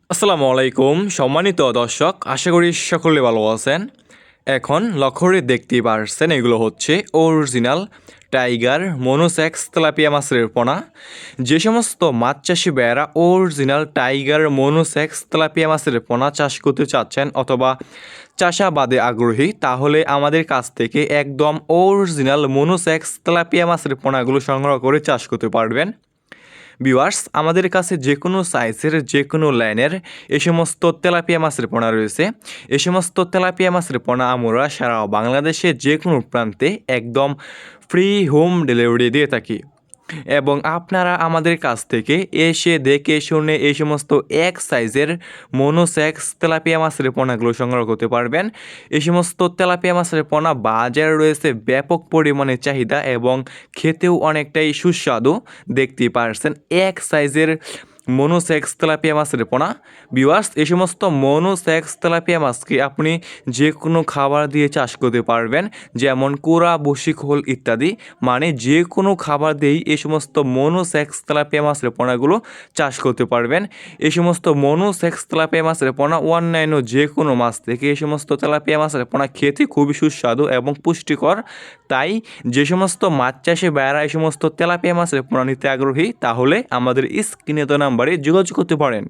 আসসালামু আলাইকুম সম্মানিত দর্শক, আশা করি সকলে ভালো আছেন। এখন লক্ষ্য করে দেখতেই পারছেন এগুলো হচ্ছে অরিজিনাল টাইগার মনোসেক্স তেলাপিয়া মাছের পোনা। যে সমস্ত মাছ চাষি ভাইয়েরা অরিজিনাল টাইগার মনোসেক্স তেলাপিয়া মাছের পোনা চাষ করতে চাচ্ছেন অথবা চাষাবাদে আগ্রহী, তাহলে আমাদের কাছ থেকে একদম অরিজিনাল মনোসেক্স তেলাপিয়া মাছের পোনাগুলো সংগ্রহ করে চাষ করতে পারবেন। ভিউয়ার্স, আমাদের কাছে যে কোনো সাইজের যে কোনো লাইনের এই সমস্ত তেলাপিয়া মাছের পোনা রয়েছে। এই সমস্ত তেলাপিয়া মাছের পোনা আমরা সারা বাংলাদেশে যে কোনো প্রান্তে একদম ফ্রি হোম ডেলিভারি দিয়ে থাকি এবং আপনারা আমাদের কাছ থেকে এসে দেখে শুনে এই সমস্ত এক সাইজের মনোসেক্স তেলাপিয়া মাছের পোনাগুলো সংগ্রহ করতে পারবেন। এই সমস্ত তেলাপিয়া মাছের পোনা বাজারে রয়েছে ব্যাপক পরিমাণে চাহিদা এবং খেতেও অনেকটাই সুস্বাদু। দেখতেই পারছেন এক সাইজের মনোসেক্স তেলাপিয়া মাছের পোনা। ভিউয়ার্স, এই সমস্ত মনোসেক্স তেলাপিয়া মাছকে আপনি যে কোনো খাবার দিয়ে চাষ করতে পারবেন, যেমন কোরা, বসি, খোল ইত্যাদি। মানে যে কোনো খাবার দিয়েই এই সমস্ত মনোসেক্স তেলাপিয়া মাছের পোনাগুলো চাষ করতে পারবেন। এই সমস্ত মনোসেক্স তেলাপিয়া মাছের পোনা অন্যান্য যে কোনো মাছ থেকে এই সমস্ত তেলাপিয়া মাছের পোনা খেতে খুবই সুস্বাদু এবং পুষ্টিকর। তাই যে সমস্ত মাছ চাষে ভাইয়েরা এই সমস্ত তেলাপিয়া মাছের পোনা নিতে আগ্রহী, তাহলে আমাদের স্ক্রিনে দেওয়া নাম্বারে যোগাযোগ করতে পারেন।